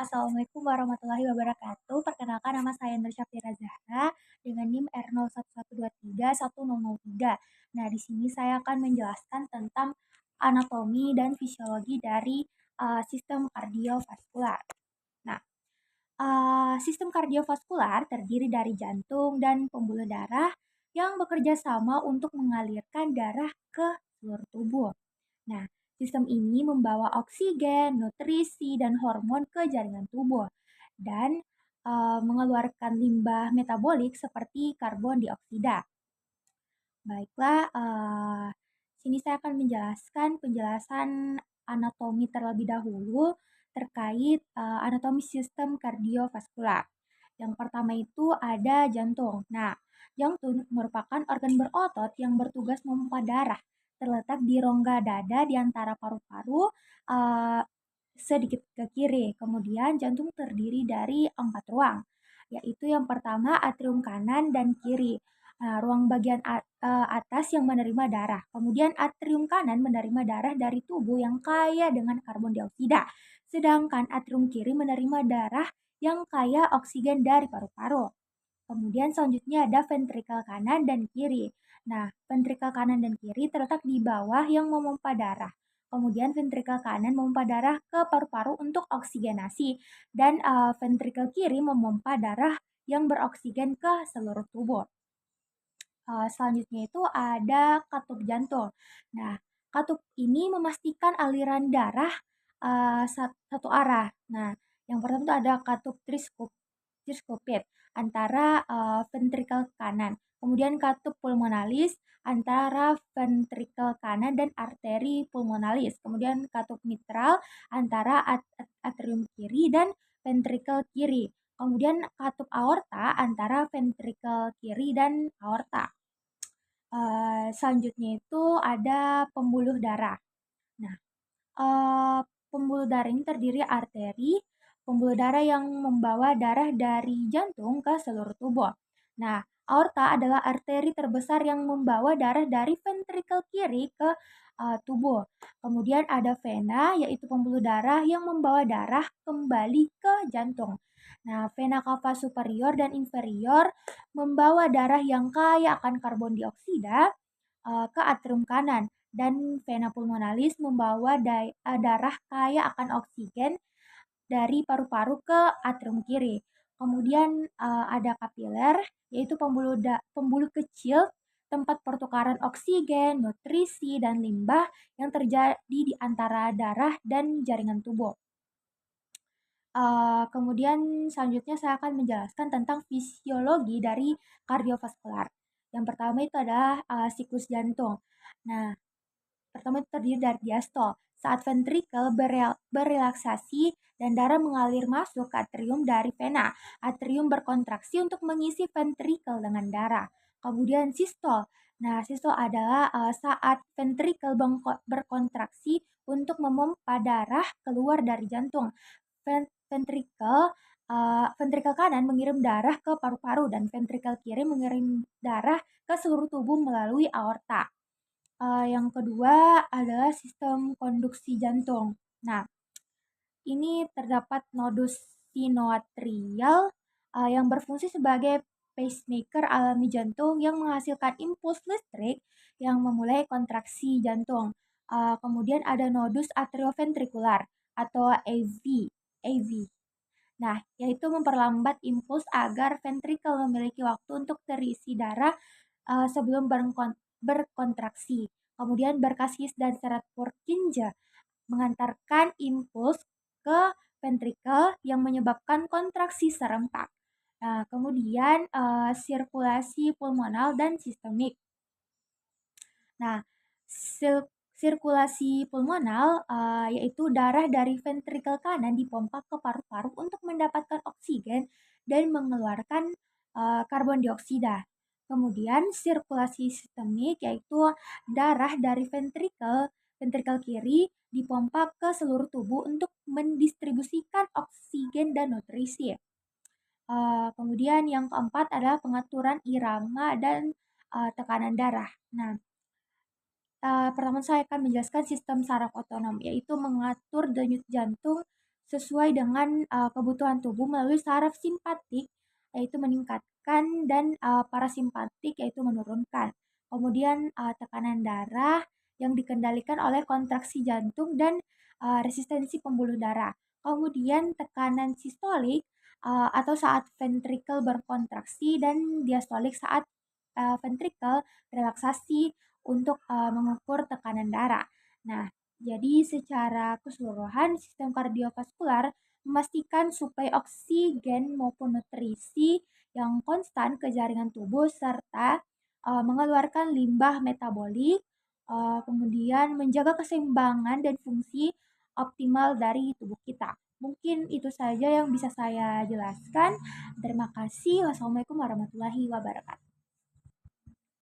Assalamualaikum warahmatullahi wabarakatuh. Perkenalkan nama saya Nur Syafira Zahra dengan NIM R0112310003. Nah, di sini saya akan menjelaskan tentang anatomi dan fisiologi dari sistem kardiovaskular. Nah, sistem kardiovaskular terdiri dari jantung dan pembuluh darah yang bekerja sama untuk mengalirkan darah ke seluruh tubuh. Nah, sistem ini membawa oksigen, nutrisi, dan hormon ke jaringan tubuh dan mengeluarkan limbah metabolik seperti karbon dioksida. Baiklah, sini saya akan menjelaskan penjelasan anatomi terlebih dahulu terkait anatomi sistem kardiovaskular. Yang pertama itu ada jantung. Nah, jantung merupakan organ berotot yang bertugas memompa darah, terletak di rongga dada di antara paru-paru sedikit ke kiri. Kemudian jantung terdiri dari 4 ruang, yaitu yang pertama atrium kanan dan kiri. Nah, ruang bagian atas yang menerima darah. Kemudian atrium kanan menerima darah dari tubuh yang kaya dengan karbon dioksida. Sedangkan atrium kiri menerima darah yang kaya oksigen dari paru-paru. Kemudian selanjutnya ada ventrikel kanan dan kiri. Nah, ventrikel kanan dan kiri terletak di bawah yang memompa darah. Kemudian ventrikel kanan memompa darah ke paru-paru untuk oksigenasi dan ventrikel kiri memompa darah yang beroksigen ke seluruh tubuh. Selanjutnya itu ada katup jantung. Nah, katup ini memastikan aliran darah satu arah. Nah, yang pertama itu ada katup triskopit antara ventrikel kanan. Kemudian katup pulmonalis antara ventrikel kanan dan arteri pulmonalis. Kemudian katup mitral antara atrium kiri dan ventrikel kiri. Kemudian katup aorta antara ventrikel kiri dan aorta. Selanjutnya itu ada pembuluh darah. Nah, pembuluh darah ini terdiri arteri, pembuluh darah yang membawa darah dari jantung ke seluruh tubuh. Nah, aorta adalah arteri terbesar yang membawa darah dari ventrikel kiri ke tubuh. Kemudian ada vena, yaitu pembuluh darah yang membawa darah kembali ke jantung. Nah, vena cava superior dan inferior membawa darah yang kaya akan karbon dioksida ke atrium kanan dan vena pulmonalis membawa darah kaya akan oksigen dari paru-paru ke atrium kiri. Kemudian ada kapiler, yaitu pembuluh kecil tempat pertukaran oksigen, nutrisi, dan limbah yang terjadi di antara darah dan jaringan tubuh. Kemudian selanjutnya saya akan menjelaskan tentang fisiologi dari kardiovaskular. Yang pertama itu adalah siklus jantung. Nah, pertama itu terdiri dari diastol. Saat ventrikel berelaksasi dan darah mengalir masuk ke atrium dari vena, atrium berkontraksi untuk mengisi ventrikel dengan darah. Kemudian sistol. Nah, sistol adalah saat ventrikel berkontraksi untuk memompa darah keluar dari jantung. Ventrikel kanan mengirim darah ke paru-paru dan ventrikel kiri mengirim darah ke seluruh tubuh melalui aorta. Yang kedua adalah sistem konduksi jantung. Nah, ini terdapat nodus sinoatrial yang berfungsi sebagai pacemaker alami jantung yang menghasilkan impuls listrik yang memulai kontraksi jantung. Kemudian ada nodus atrioventrikular atau AV. Nah, yaitu memperlambat impuls agar ventrikel memiliki waktu untuk terisi darah sebelum berkontraksi. Kemudian berkasis dan serat Purkinje mengantarkan impuls ke ventrikel yang menyebabkan kontraksi serempak. Nah, kemudian sirkulasi pulmonal dan sistemik. Nah, sirkulasi pulmonal yaitu darah dari ventrikel kanan dipompa ke paru-paru untuk mendapatkan oksigen dan mengeluarkan karbon dioksida. Kemudian sirkulasi sistemik yaitu darah dari ventrikel kiri dipompa ke seluruh tubuh untuk mendistribusikan oksigen dan nutrisi. Kemudian yang keempat adalah pengaturan irama dan tekanan darah. Nah, pertama saya akan menjelaskan sistem saraf otonom, yaitu mengatur denyut jantung sesuai dengan kebutuhan tubuh melalui saraf simpatik, yaitu meningkatkan, dan parasimpatik, yaitu menurunkan. Kemudian tekanan darah yang dikendalikan oleh kontraksi jantung dan resistensi pembuluh darah. Kemudian tekanan sistolik atau saat ventrikel berkontraksi, dan diastolik saat ventrikel relaksasi untuk mengukur tekanan darah. Nah, jadi secara keseluruhan sistem kardiovaskular memastikan suplai oksigen maupun nutrisi yang konstan ke jaringan tubuh, serta mengeluarkan limbah metabolik, kemudian menjaga keseimbangan dan fungsi optimal dari tubuh kita. Mungkin itu saja yang bisa saya jelaskan. Terima kasih. Wassalamualaikum warahmatullahi wabarakatuh.